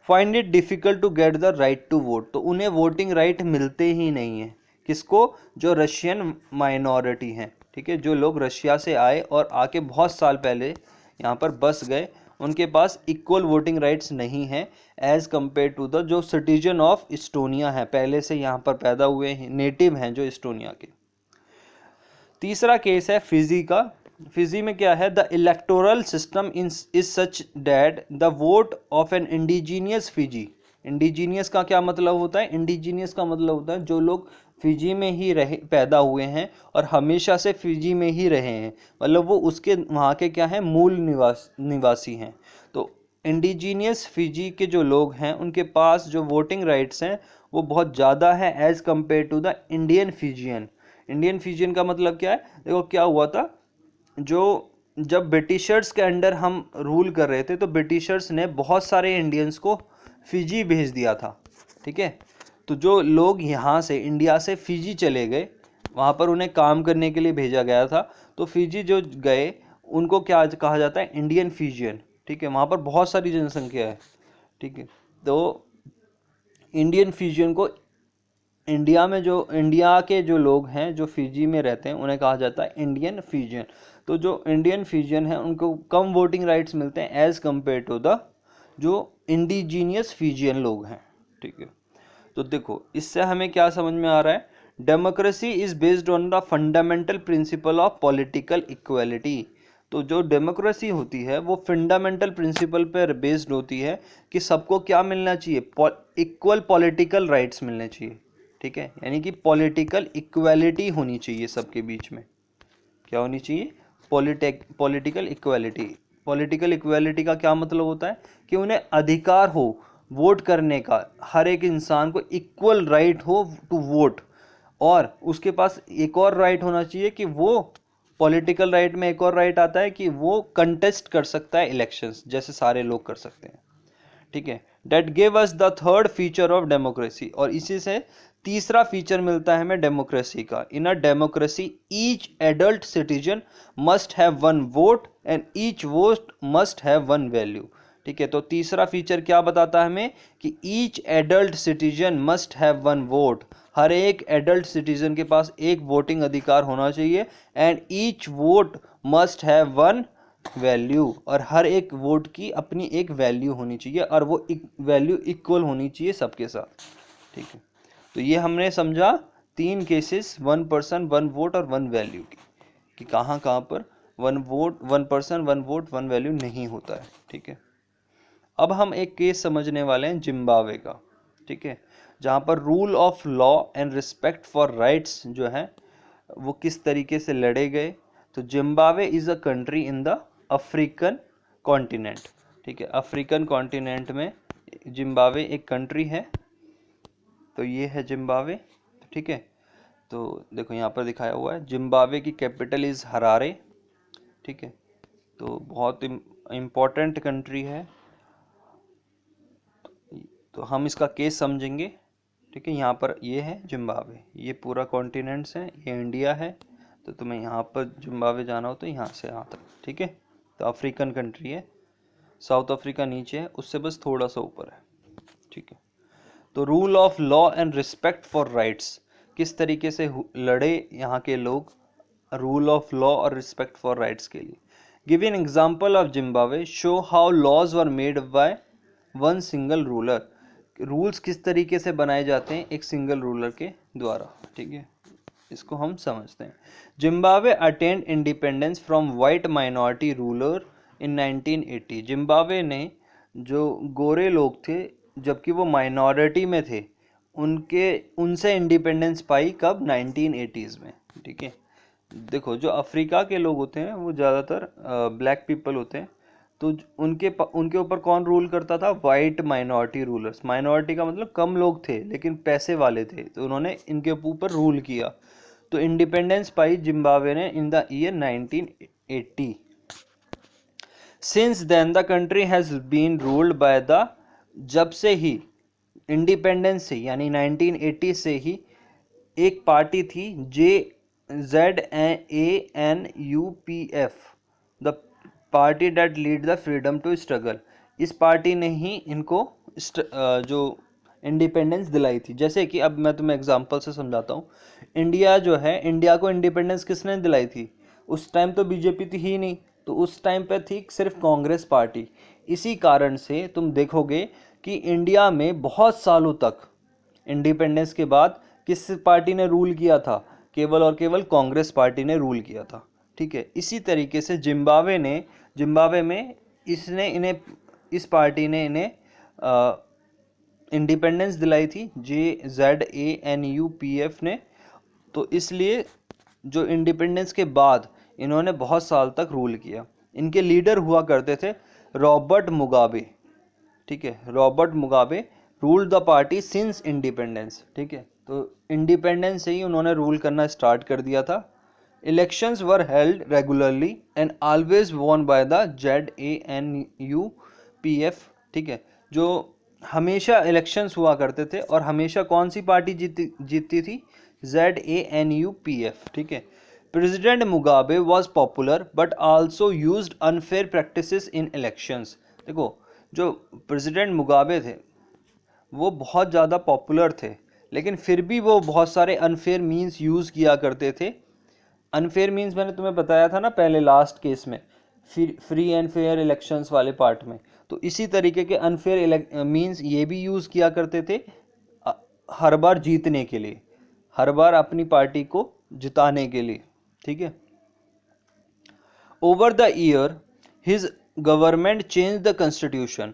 find it difficult to get the right to vote, तो उन्हें वोटिंग राइट मिलते ही नहीं है। किसको? जो रशियन माइनॉरिटी हैं। ठीक है, जो लोग रशिया से आए और आके बहुत साल पहले यहाँ पर बस गए, उनके पास इक्वल वोटिंग राइट्स नहीं हैं एज़ कम्पेयर टू द जो सिटीजन ऑफ इस्टोनिया है, पहले से यहाँ पर पैदा हुए हैं, नेटिव हैं जो इस्टोनिया के। तीसरा केस है फिजी का। फिजी में क्या है? The electoral system is such that the vote of N indigenous Fiji. Indigenous का क्या मतलब होता है? इंडिजीनियस का मतलब होता है जो लोग फिजी में ही रहे, पैदा हुए हैं और हमेशा से फिजी में ही रहे हैं, मतलब वो उसके वहाँ के क्या हैं? मूल निवासी हैं। तो इंडिजीनियस फिजी के जो लोग हैं उनके पास जो वोटिंग राइट्स हैं वो बहुत ज़्यादा है as compared to the Indian Fijian. Indian Fijian का मतलब क्या है? देखो क्या हुआ था, जो जब ब्रिटिशर्स के अंडर हम रूल कर रहे थे तो ब्रिटिशर्स ने बहुत सारे इंडियंस को फिजी भेज दिया था। ठीक है, तो जो लोग यहाँ से इंडिया से फिजी चले गए, वहाँ पर उन्हें काम करने के लिए भेजा गया था, तो फिजी जो गए उनको क्या कहा जाता है? Indian Fijian. ठीक है, वहाँ पर बहुत सारी जनसंख्या है। ठीक है, तो इंडियन फिजियन को इंडिया के जो लोग हैं जो फिजी में रहते हैं उन्हें कहा जाता है इंडियन फिजियन। तो जो इंडियन फिजियन है उनको कम वोटिंग राइट्स मिलते हैं एज़ कम्पेयर टू द जो इंडिजीनियस फिजियन लोग हैं। ठीक है, तो देखो इससे हमें क्या समझ में आ रहा है? Democracy is based on the fundamental principle of political equality. तो जो डेमोक्रेसी होती है वो फंडामेंटल प्रिंसिपल पर बेस्ड होती है कि सबको क्या मिलना चाहिए? इक्वल पॉलिटिकल राइट्स मिलने चाहिए। ठीक है, यानी कि पॉलिटिकल इक्वालिटी होनी चाहिए सबके बीच में। क्या होनी चाहिए? Political equality. पॉलिटिकल इक्वालिटी का क्या मतलब होता है? कि उन्हें अधिकार हो वोट करने का, हर एक इंसान को इक्वल राइट हो टू वोट, और उसके पास एक और राइट होना चाहिए कि वो पॉलिटिकल राइट में एक और राइट आता है कि वो कंटेस्ट कर सकता है इलेक्शंस, जैसे सारे लोग कर सकते हैं। ठीक है, that give us the third feature of democracy, और इसी से तीसरा फीचर मिलता है हमें डेमोक्रेसी का। In a democracy each adult citizen must have one vote and each vote must have one value. ठीक है, तो तीसरा फीचर क्या बताता है हमें? कि each adult citizen must have one vote, हर एक एडल्ट सिटीजन के पास एक वोटिंग अधिकार होना चाहिए, and each vote must have one value, और हर एक वोट की अपनी एक वैल्यू होनी चाहिए और वो वैल्यू इक्वल होनी चाहिए सबके साथ। ठीक है, तो ये हमने समझा 3 केसेस, 1 पर्सन 1 वोट और 1 वैल्यू की, कि कहाँ कहाँ पर 1 वोट 1 पर्सन 1 वोट 1 वैल्यू नहीं होता है। ठीक है, अब हम एक केस समझने वाले हैं जिम्बाब्वे का। ठीक है, जहाँ पर rule of law and respect for rights जो है वो किस तरीके से लड़े गए। तो Zimbabwe is a country in the African continent. ठीक है, अफ्रीकन कॉन्टिनेंट में जिम्बाब्वे एक कंट्री है, तो ये है जिम्बाब्वे। ठीक है, तो देखो यहाँ पर दिखाया हुआ है, जिम्बाब्वे की कैपिटल इज़ हरारे। ठीक है, तो बहुत इम्पोर्टेंट कंट्री है, तो हम इसका केस समझेंगे। ठीक है, यहाँ पर ये है जिम्बाब्वे, ये पूरा कॉन्टिनेंट्स है, ये इंडिया है, तो तुम्हें यहाँ पर जिम्बाब्वे जाना हो तो यहाँ से यहाँ तक। ठीक है, तो अफ्रीकन कंट्री है, साउथ अफ्रीका नीचे है, उससे बस थोड़ा सा ऊपर है। ठीक है, तो rule of law and respect for rights, किस तरीके से लड़े यहाँ के लोग रूल ऑफ लॉ और रिस्पेक्ट फॉर राइट्स के लिए। Give an example of Zimbabwe, show how laws were made by one single ruler. Rules किस तरीके से बनाए जाते हैं एक सिंगल रूलर के द्वारा, ठीक है, इसको हम समझते हैं। Zimbabwe attend independence from white minority ruler in 1980। Zimbabwe ने जो गोरे लोग थे जबकि वो माइनॉरिटी में थे, उनसे इंडिपेंडेंस पाई कब? 1980s में, ठीक है। देखो जो अफ्रीका के लोग होते हैं वो ज़्यादातर ब्लैक पीपल होते हैं, तो उनके ऊपर कौन रूल करता था? White minority rulers. माइनॉरिटी का मतलब कम लोग थे लेकिन पैसे वाले थे, तो उन्होंने इनके ऊपर रूल किया। तो इंडिपेंडेंस पाई जिम्बाब्वे ने in the year 1980। Since then the country has been ruled by the, जब से ही इंडिपेंडेंस से यानी 1980 से ही एक पार्टी थी ZANUPF, the party that lead the freedom to struggle. इस पार्टी ने ही इनको जो इंडिपेंडेंस दिलाई थी। जैसे कि अब मैं तुम्हें एग्जांपल से समझाता हूँ। इंडिया जो है, इंडिया को इंडिपेंडेंस किसने दिलाई थी? उस टाइम तो बीजेपी थी ही नहीं, तो उस टाइम पे थी सिर्फ कांग्रेस पार्टी। इसी कारण से तुम देखोगे कि इंडिया में बहुत सालों तक इंडिपेंडेंस के बाद किस पार्टी ने रूल किया था? केवल और केवल कांग्रेस पार्टी ने रूल किया था, ठीक है। इसी तरीके से जिम्बाब्वे में इस पार्टी ने इन्हें इंडिपेंडेंस दिलाई थी, ZANUPF ने। तो इसलिए जो इंडिपेंडेंस के बाद इन्होंने बहुत साल तक रूल किया। इनके लीडर हुआ करते थे रॉबर्ट मुगाबे, ठीक है। Robert Mugabe ruled the party since independence, ठीक है। तो इंडिपेंडेंस से ही उन्होंने रूल करना स्टार्ट कर दिया था। Elections were held regularly and always von by the ZANUPF, ठीक है। जो हमेशा इलेक्शंस हुआ करते थे और हमेशा कौन सी पार्टी जीतती थी? ZANUPF, ठीक है। President Mugabe was popular but also used unfair practices in elections. देखो जो प्रेसिडेंट मुगाबे थे वो बहुत ज़्यादा पॉपुलर थे, लेकिन फिर भी वो बहुत सारे अनफेयर मीन्स यूज़ किया करते थे। अनफेयर मीन्स मैंने तुम्हें बताया था ना पहले लास्ट केस में, फ्री एंड फेयर इलेक्शंस वाले पार्ट में। तो इसी तरीके के अनफेयर मीन्स ये भी यूज़ किया करते थे हर बार जीतने के लिए, हर बार अपनी पार्टी को जिताने के लिए, ठीक है। Over the year his government change the constitution.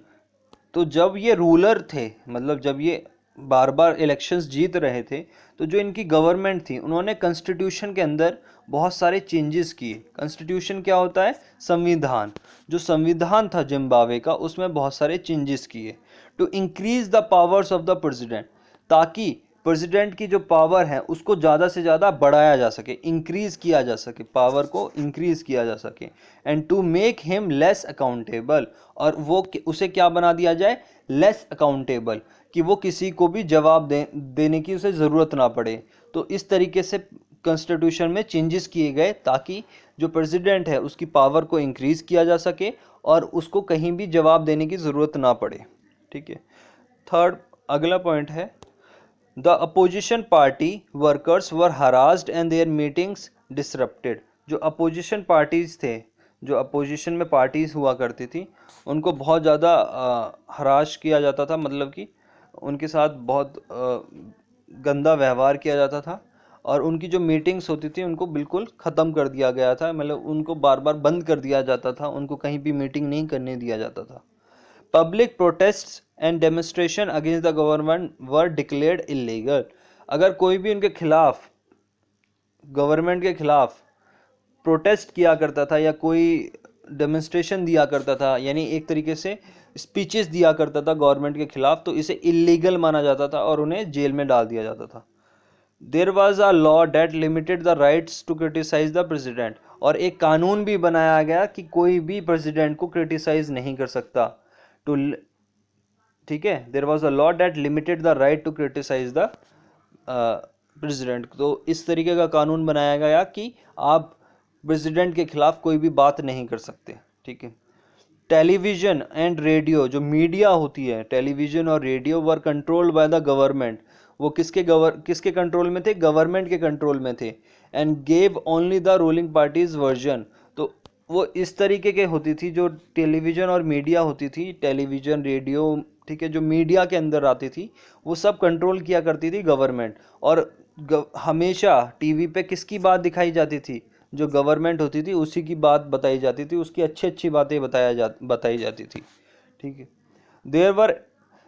तो जब ये रूलर थे, मतलब जब ये बार बार इलेक्शंस जीत रहे थे, तो जो इनकी गवर्नमेंट थी उन्होंने कॉन्स्टिट्यूशन के अंदर बहुत सारे चेंजेस किए। कॉन्स्टिट्यूशन क्या होता है? संविधान। जो संविधान था जिम्बाब्वे का उसमें बहुत सारे चेंजेस किए to increase the powers of the president, ताकि प्रेसिडेंट की जो पावर है उसको ज़्यादा से ज़्यादा बढ़ाया जा सके, इंक्रीज किया जा सके, पावर को इंक्रीज किया जा सके। And to make him less accountable, और वो उसे क्या बना दिया जाए? लेस अकाउंटेबल, कि वो किसी को भी जवाब देने की उसे ज़रूरत ना पड़े। तो इस तरीके से कॉन्स्टिट्यूशन में चेंजेस किए गए ताकि जो प्रेसिडेंट है उसकी पावर को इंक्रीज किया जा सके और उसको कहीं भी जवाब देने की ज़रूरत ना पड़े, ठीक है। थर्ड, अगला पॉइंट है the opposition party workers were harassed and there meetings disrupted. जो अपोजिशन पार्टीज थे, जो अपोजिशन में पार्टीज हुआ करती थी, उनको बहुत ज़्यादा हराश किया जाता था, मतलब कि उनके साथ बहुत गंदा व्यवहार किया जाता था और उनकी जो मीटिंग्स होती थी उनको बिल्कुल ख़त्म कर दिया गया था, मतलब उनको बार बार बंद कर दिया जाता था, उनको कहीं भी मीटिंग नहीं करने दिया जाता था। Public protests and demonstration against the government were declared illegal. अगर कोई भी उनके खिलाफ, गवर्नमेंट के खिलाफ प्रोटेस्ट किया करता था या कोई डेमोन्स्ट्रेशन दिया करता था, यानी एक तरीके से स्पीचेस दिया करता था गवर्नमेंट के खिलाफ, तो इसे इलीगल माना जाता था और उन्हें जेल में डाल दिया जाता था। There was a law that limited the rights to criticise the president, और एक कानून भी बनाया गया कि कोई भी प्रेसिडेंट को क्रिटिसाइज नहीं कर सकता। टू, ठीक है, there was a law that limited the right to criticise the president. तो इस तरीके का कानून बनाया गया कि आप प्रेसिडेंट के खिलाफ कोई भी बात नहीं कर सकते, ठीक है। टेलीविजन एंड रेडियो, जो मीडिया होती है, टेलीविजन और radio were controlled by the government. वो किसके कंट्रोल में थे? गवर्नमेंट के कंट्रोल में थे। And gave only the ruling parties version. तो वो इस तरीके के होती थी, जो टेलीविज़न और मीडिया होती थी, टेलीविज़न रेडियो, ठीक है, जो मीडिया के अंदर आती थी वो सब कंट्रोल किया करती थी गवर्नमेंट। और हमेशा टीवी पे किसकी बात दिखाई जाती थी? जो गवर्नमेंट होती थी उसी की बात बताई जाती थी, उसकी अच्छी अच्छी बातें बताई जाती थी, ठीक है। There were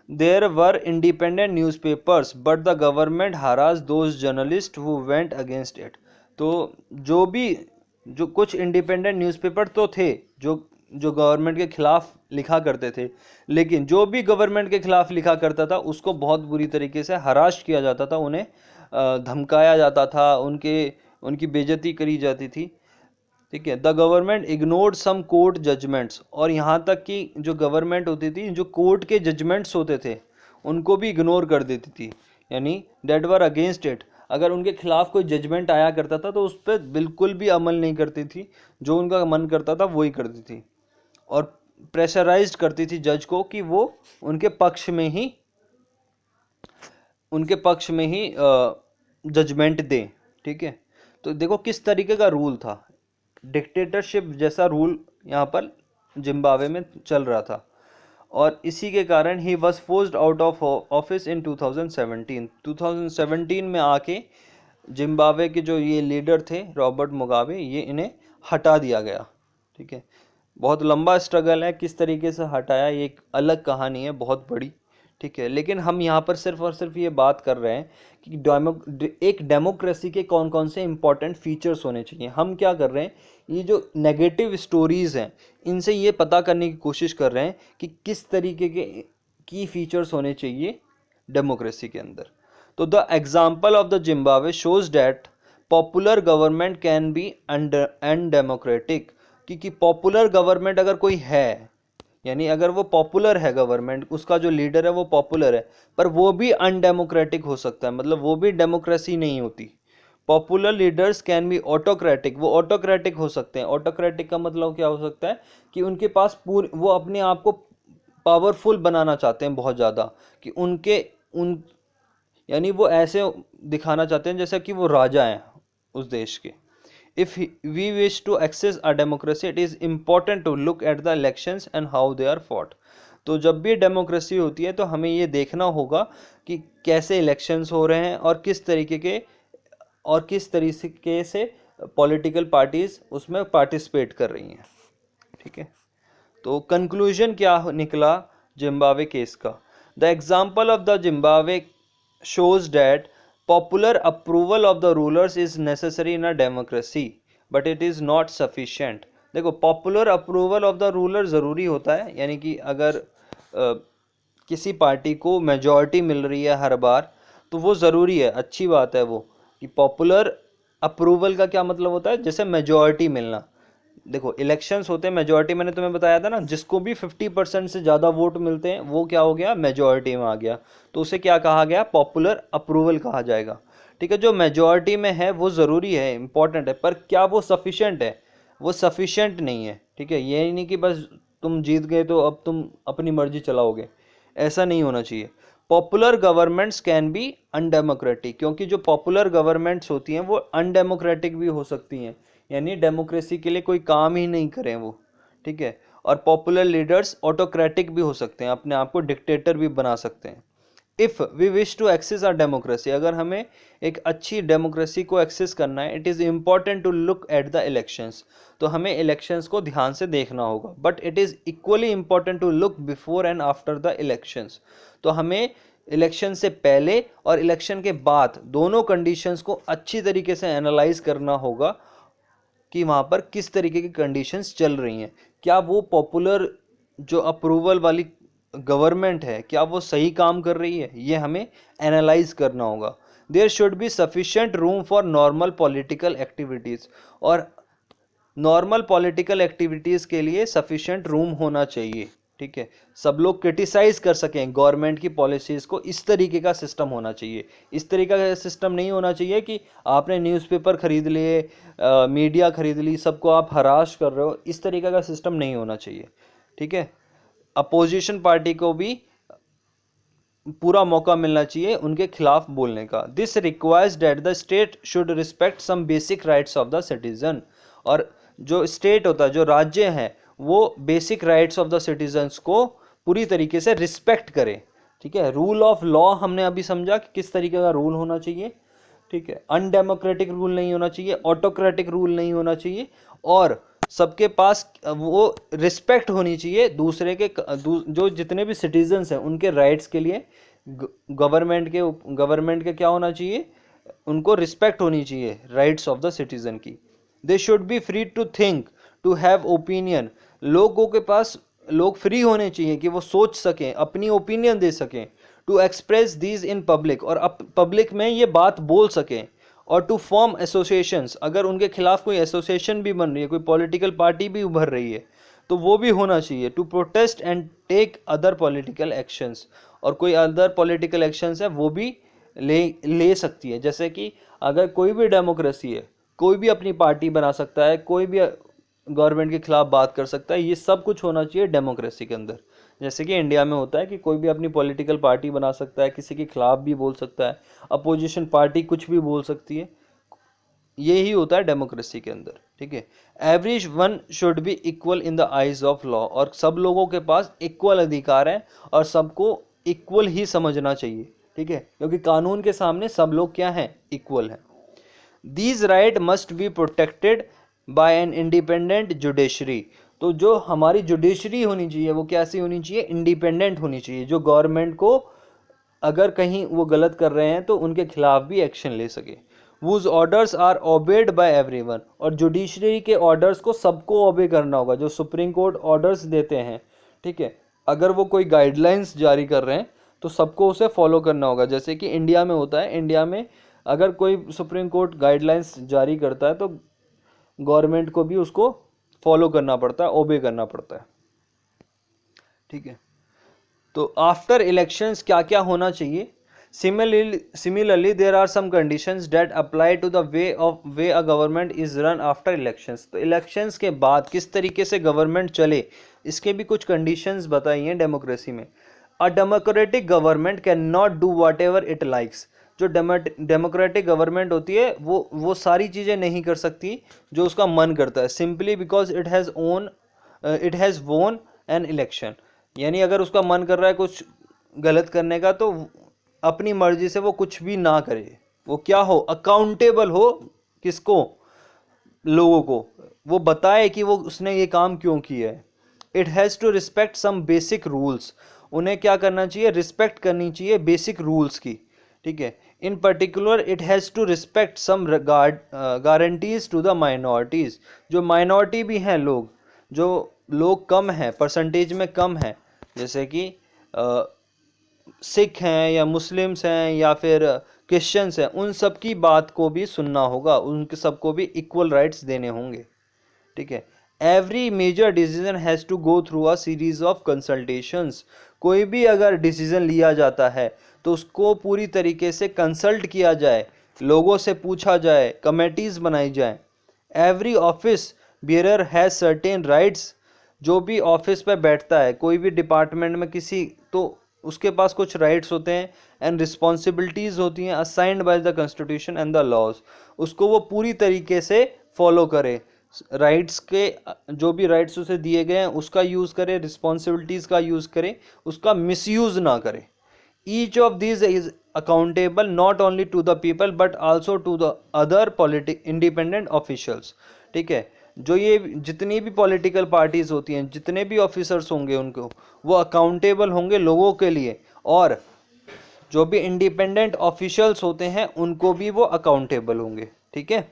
there were independent newspapers but the government harass those journalist who went against it. तो जो कुछ इंडिपेंडेंट न्यूज़पेपर तो थे जो जो गवर्नमेंट के खिलाफ लिखा करते थे, लेकिन जो भी गवर्नमेंट के खिलाफ लिखा करता था उसको बहुत बुरी तरीके से हराश किया जाता था, उन्हें धमकाया जाता था, उनकी बेइज्जती करी जाती थी, ठीक है। The government ignored some court judgments, और यहाँ तक कि जो गवर्नमेंट होती थी, जो कोर्ट के जजमेंट्स होते थे उनको भी इग्नोर कर देती थी, यानी डेट वर अगेंस्ट इट। अगर उनके खिलाफ कोई जजमेंट आया करता था तो उस पर बिल्कुल भी अमल नहीं करती थी, जो उनका मन करता था वही करती थी, और प्रेशराइज्ड करती थी जज को कि वो उनके पक्ष में ही जजमेंट दें, ठीक है। तो देखो किस तरीके का रूल था, डिक्टेटरशिप जैसा रूल यहाँ पर जिम्बाब्वे में चल रहा था, और इसी के कारण he was forced out of office in 2017 में आके जिम्बाब्वे के जो ये लीडर थे रॉबर्ट मुगाबे, ये इन्हें हटा दिया गया, ठीक है। बहुत लंबा स्ट्रगल है, किस तरीके से हटाया ये एक अलग कहानी है, बहुत बड़ी, ठीक है। लेकिन हम यहाँ पर सिर्फ और सिर्फ ये बात कर रहे हैं कि एक डेमोक्रेसी के कौन कौन से इंपॉर्टेंट फीचर्स होने चाहिए। हम क्या कर रहे हैं, ये जो नेगेटिव स्टोरीज हैं इनसे ये पता करने की कोशिश कर रहे हैं कि किस तरीके के की फीचर्स होने चाहिए डेमोक्रेसी के अंदर। तो the example of the Zimbabwe shows that popular government can be undemocratic, क्योंकि पॉपुलर गवर्नमेंट अगर कोई है, यानी अगर वो पॉपुलर है गवर्नमेंट, उसका जो लीडर है वो पॉपुलर है, पर वो भी अनडेमोक्रेटिक हो सकता है, मतलब वो भी डेमोक्रेसी नहीं होती। Popular leaders can be autocratic, वो ऑटोक्रेटिक हो सकते हैं। ऑटोक्रेटिक का मतलब क्या हो सकता है कि उनके पास वो अपने आप को पावरफुल बनाना चाहते हैं बहुत ज़्यादा, कि यानी वो ऐसे दिखाना चाहते हैं जैसे कि वो राजा हैं उस देश के। If we wish to access a democracy, it is important to look at the elections and how they are fought. तो जब भी डेमोक्रेसी होती है तो हमें ये देखना होगा कि कैसे इलेक्शंस हो रहे हैं और किस तरीके से पॉलिटिकल पार्टीज उसमें पार्टिसिपेट कर रही हैं, ठीक है। तो कंक्लूजन क्या निकला जिम्बाब्वे केस का? The example of the Zimbabwe shows that popular approval of the rulers is necessary in a democracy but it is not sufficient। देखो popular approval of the ruler ज़रूरी होता है, यानी कि अगर किसी पार्टी को मेजॉरिटी मिल रही है हर बार तो वो ज़रूरी है, अच्छी बात है वो, कि पॉपुलर अप्रूवल का क्या मतलब होता है, जैसे मेजॉरिटी मिलना। देखो इलेक्शंस होते हैं, मेजॉरिटी मैंने तुम्हें बताया था ना, जिसको भी 50% से ज़्यादा वोट मिलते हैं वो क्या हो गया, मेजॉरिटी में आ गया, तो उसे क्या कहा गया, पॉपुलर अप्रूवल कहा जाएगा, ठीक है। जो मेजॉरिटी में है वो ज़रूरी है, इंपॉर्टेंट है, पर क्या वो सफिशेंट है? वो सफिशेंट नहीं है, ठीक है। ये नहीं कि बस तुम जीत गए तो अब तुम अपनी मर्जी चलाओगे, ऐसा नहीं होना चाहिए। Popular governments can be undemocratic, क्योंकि जो पॉपुलर गवर्नमेंट्स होती हैं वो अनडेमोक्रेटिक भी हो सकती हैं, यानी डेमोक्रेसी के लिए कोई काम ही नहीं करें वो, ठीक है। और पॉपुलर लीडर्स ऑटोक्रेटिक भी हो सकते हैं, अपने आप को डिक्टेटर भी बना सकते हैं। If we wish to access our democracy, अगर हमें एक अच्छी डेमोक्रेसी को एक्सेस करना है, it is important to look at the elections, तो हमें इलेक्शंस को ध्यान से देखना होगा। But it is equally important to look before and after the elections, तो हमें इलेक्शन से पहले और इलेक्शन के बाद दोनों कंडीशंस को अच्छी तरीके से एनालाइज करना होगा कि वहाँ पर किस तरीके की कंडीशंस चल रही हैं, क्या वो पॉपुलर जो अप्रूवल वाली गवर्नमेंट है क्या वो सही काम कर रही है, ये हमें एनालाइज करना होगा। There should be sufficient room for normal political activities, और नॉर्मल पॉलिटिकल एक्टिविटीज़ के लिए सफिशिएंट रूम होना चाहिए, ठीक है। सब लोग क्रिटिसाइज कर सकें गवर्नमेंट की पॉलिसीज़ को, इस तरीके का सिस्टम होना चाहिए। इस तरीके का सिस्टम नहीं होना चाहिए कि आपने न्यूज़पेपर खरीद लिए, मीडिया खरीद ली, सबको आप हराश कर रहे हो, इस तरीके का सिस्टम नहीं होना चाहिए, ठीक है। अपोजिशन पार्टी को भी पूरा मौका मिलना चाहिए उनके खिलाफ बोलने का। This requires that the state should respect some basic rights of the citizen, और जो स्टेट होता है, जो राज्य हैं, वो basic rights of the citizens को पूरी तरीके से रिस्पेक्ट करे। ठीक है, रूल ऑफ लॉ हमने अभी समझा कि किस तरीके का रूल होना चाहिए। ठीक है, अनडेमोक्रेटिक रूल नहीं होना चाहिए, ऑटोक्रेटिक रूल नहीं होना चाहिए, और सबके पास वो रिस्पेक्ट होनी चाहिए दूसरे के जो जितने भी सिटीजन्स हैं उनके राइट्स के लिए। गवर्नमेंट के क्या होना चाहिए, उनको रिस्पेक्ट होनी चाहिए राइट्स ऑफ द सिटीजन की। They should be free to think, to have opinion. लोगों के पास, लोग फ्री होने चाहिए कि वो सोच सकें, अपनी ओपिनियन दे सकें। To express these in public, और पब्लिक में ये बात बोल सकें। और टू फॉर्म एसोसिएशंस, अगर उनके खिलाफ कोई एसोसिएशन भी बन रही है, कोई पॉलिटिकल पार्टी भी उभर रही है तो वो भी होना चाहिए। To protest and take other political actions, और कोई अदर पॉलिटिकल एक्शंस है वो भी ले सकती है। जैसे कि अगर कोई भी डेमोक्रेसी है, कोई भी अपनी पार्टी बना सकता है, कोई भी गवर्नमेंट के खिलाफ बात कर सकता है, ये सब कुछ होना चाहिए डेमोक्रेसी के अंदर। जैसे कि इंडिया में होता है कि कोई भी अपनी पॉलिटिकल पार्टी बना सकता है, किसी के खिलाफ भी बोल सकता है, अपोजिशन पार्टी कुछ भी बोल सकती है। यही होता है डेमोक्रेसी के अंदर। ठीक है, every one should be equal in the eyes of law, और सब लोगों के पास इक्वल अधिकार हैं और सबको इक्वल ही समझना चाहिए। ठीक है, क्योंकि कानून के सामने सब लोग क्या हैं, इक्वल हैं। These right must be protected by an independent judiciary. तो जो हमारी जुडिशरी होनी चाहिए वो कैसी होनी चाहिए, इंडिपेंडेंट होनी चाहिए, जो गवर्नमेंट को अगर कहीं वो गलत कर रहे हैं तो उनके खिलाफ भी एक्शन ले सके। Whose orders are obeyed by everyone, और जुडिशरी के ऑर्डर्स को सबको ओबे करना होगा, जो सुप्रीम कोर्ट ऑर्डर्स देते हैं। ठीक है, अगर वो कोई गाइडलाइंस जारी कर रहे हैं तो सबको उसे फॉलो करना होगा। जैसे कि इंडिया में होता है, इंडिया में अगर कोई सुप्रीम कोर्ट गाइडलाइंस जारी करता है तो गवर्नमेंट को भी उसको फॉलो करना पड़ता है, ओबे करना पड़ता है। ठीक है, तो आफ्टर इलेक्शंस क्या क्या होना चाहिए। Similarly there are some conditions that apply to the way a government is run after elections. तो इलेक्शंस के बाद किस तरीके से गवर्नमेंट चले, इसके भी कुछ कंडीशंस बताई हैं डेमोक्रेसी में। A democratic government can not do what ever it likes. जो डेमोक्रेटिक गवर्नमेंट होती है वो सारी चीज़ें नहीं कर सकती जो उसका मन करता है, सिंपली बिकॉज इट हैज़ वोन एन इलेक्शन। यानी अगर उसका मन कर रहा है कुछ गलत करने का तो अपनी मर्जी से वो कुछ भी ना करे। वो क्या हो, अकाउंटेबल हो, किसको, लोगों को, वो बताए कि वो उसने ये काम क्यों किया है। It has to respect some basic rules. उन्हें क्या करना चाहिए, रिस्पेक्ट करनी चाहिए बेसिक रूल्स की। ठीक है, in particular it has to respect some guarantees to the minorities. जो माइनॉरिटी भी हैं लोग, जो लोग कम हैं, परसेंटेज में कम हैं, जैसे कि सिख हैं या मुस्लिम्स हैं या फिर क्रिश्चियंस हैं, उन सब की बात को भी सुनना होगा, उनके सबको भी इक्वल राइट्स देने होंगे। ठीक है, every major decision has to go through a series of consultations. कोई भी अगर डिसीजन लिया जाता है तो उसको पूरी तरीके से कंसल्ट किया जाए, लोगों से पूछा जाए, कमेटीज़ बनाई जाए। Every office bearer has certain rights. जो भी ऑफिस पे बैठता है कोई भी डिपार्टमेंट में किसी, तो उसके पास कुछ राइट्स होते हैं एंड रिस्पॉन्सिबिलिटीज़ होती हैं assigned by the constitution and the laws. उसको वो पूरी तरीके से फॉलो करे, राइट्स के जो भी राइट्स उसे दिए गए हैं उसका यूज़ करे, रिस्पॉन्सिबिलिटीज़ का यूज़ करे, उसका मिसयूज़ ना करे। Each of this is accountable not only to the people but also to the other independent officials. ठीक है, जो ये जितनी भी पॉलिटिकल पार्टीज़ होती हैं, जितने भी ऑफिसर्स होंगे उनको, वो अकाउंटेबल होंगे लोगों के लिए, और जो भी इंडिपेंडेंट ऑफिशियल्स होते हैं उनको भी वो अकाउंटेबल होंगे। ठीक है,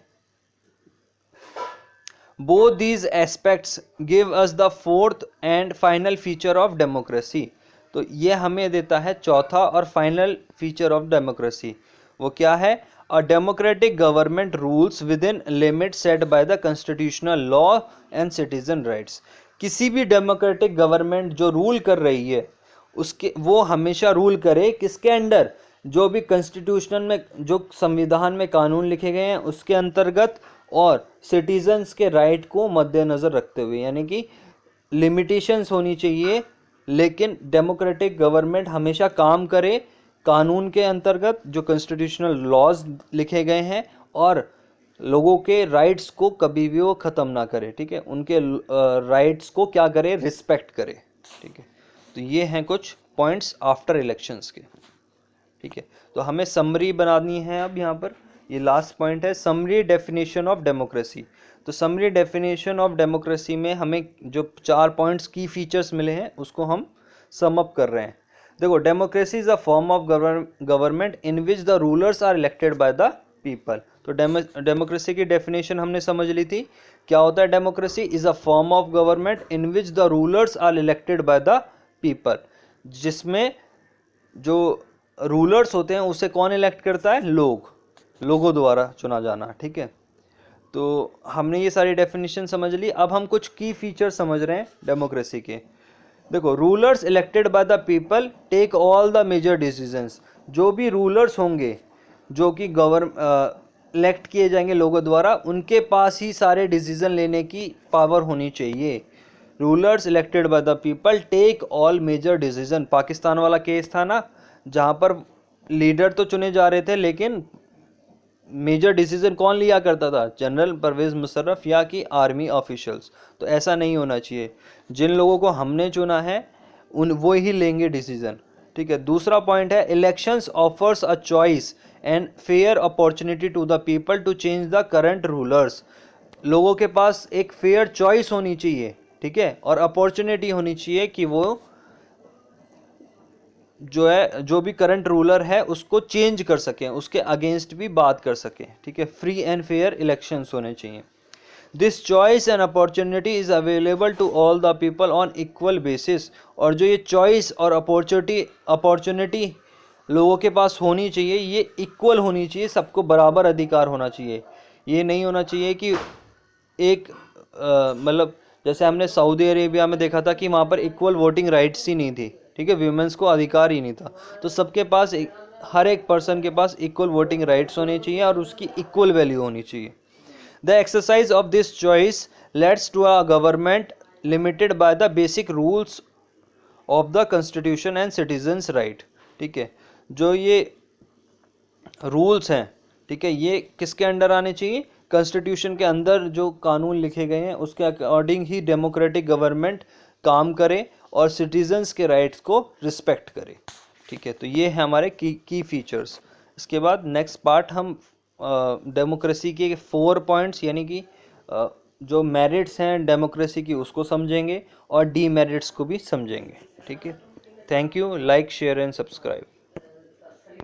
both these aspects give us the fourth and final feature of democracy. तो ये हमें देता है चौथा और फाइनल फीचर ऑफ डेमोक्रेसी। वो क्या है, a democratic government rules with in limit set by the constitutional law and citizen rights. किसी भी डेमोक्रेटिक गवर्नमेंट जो रूल कर रही है उसके, वो हमेशा रूल करे किसके अंडर, जो भी कॉन्स्टिट्यूशन में, जो संविधान में कानून लिखे गए हैं उसके अंतर्गत, और सिटीजन्स के राइट को मद्देनज़र रखते हुए। यानी कि लिमिटेशंस होनी चाहिए, लेकिन डेमोक्रेटिक गवर्नमेंट हमेशा काम करे कानून के अंतर्गत, जो कॉन्स्टिट्यूशनल लॉज लिखे गए हैं, और लोगों के राइट्स को कभी भी वो ख़त्म ना करे। ठीक है, उनके राइट्स को क्या करे, रिस्पेक्ट करे। ठीक है, तो ये हैं कुछ पॉइंट्स आफ्टर इलेक्शंस के, ठीक है। तो हमें समरी बनानी है अब यहाँ पर, ये लास्ट पॉइंट है, समरी डेफिनेशन ऑफ डेमोक्रेसी। तो समरी डेफिनेशन ऑफ डेमोक्रेसी में हमें जो 4 पॉइंट्स की फीचर्स मिले हैं उसको हम सम अप कर रहे हैं। देखो, democracy is a form of government in which the rulers are elected by the people. तो डेमोक्रेसी की डेफिनेशन हमने समझ ली थी। क्या होता है democracy? Is a form of government in which the rulers are elected by the people, जिसमें जो रूलर्स होते हैं उसे कौन इलेक्ट करता है? लोगों द्वारा चुना जाना, ठीक है। तो हमने ये सारी डेफिनेशन समझ ली। अब हम कुछ की फीचर समझ रहे हैं डेमोक्रेसी के। देखो, rulers elected by the people take all the major decisions. जो भी रूलर्स होंगे जो कि इलेक्ट किए जाएंगे लोगों द्वारा, उनके पास ही सारे डिसीजन लेने की पावर होनी चाहिए। Rulers elected by the people take all major decision. Pakistan वाला केस था ना, जहाँ पर लीडर तो चुने जा रहे थे लेकिन मेजर डिसीजन कौन लिया करता था? जनरल परवेज मुशर्रफ या कि आर्मी ऑफिशियल्स। तो ऐसा नहीं होना चाहिए। जिन लोगों को हमने चुना है वो ही लेंगे डिसीजन, ठीक है। दूसरा पॉइंट है, elections offers a choice and fair opportunity to the people to change the current rulers. लोगों के पास एक फेयर चॉइस होनी चाहिए, ठीक है, और अपॉर्चुनिटी होनी चाहिए कि वो जो भी करंट रूलर है उसको चेंज कर सकें, उसके अगेंस्ट भी बात कर सकें, ठीक है। फ्री एंड फेयर इलेक्शंस होने चाहिए। This choice and opportunity is available to all the people on equal basis. और जो ये चॉइस और अपॉर्चुनिटी लोगों के पास होनी चाहिए, ये इक्वल होनी चाहिए, सबको बराबर अधिकार होना चाहिए। ये नहीं होना चाहिए कि एक मतलब जैसे हमने सऊदी अरेबिया में देखा था कि वहाँ पर इक्वल वोटिंग राइट्स ही नहीं थी, ठीक है, वीमेंस को अधिकार ही नहीं था। तो सबके पास हर एक पर्सन के पास इक्वल वोटिंग राइट्स होने चाहिए और उसकी इक्वल वैल्यू होनी चाहिए। The exercise of this choice leads to a government limited by the basic rules of the constitution and citizens right, ठीक है। जो ये रूल्स हैं, ठीक है, ये किसके अंडर आने चाहिए? कॉन्स्टिट्यूशन के अंदर जो कानून लिखे गए हैं उसके अकॉर्डिंग ही डेमोक्रेटिक गवर्नमेंट काम करे और सिटीजन्स के राइट्स को रिस्पेक्ट करे, ठीक है। तो ये है हमारे की फीचर्स। इसके बाद नेक्स्ट पार्ट हम डेमोक्रेसी के 4 पॉइंट्स यानी कि जो मेरिट्स हैं डेमोक्रेसी की उसको समझेंगे और डीमेरिट्स को भी समझेंगे, ठीक है। Thank you. Like, share and subscribe.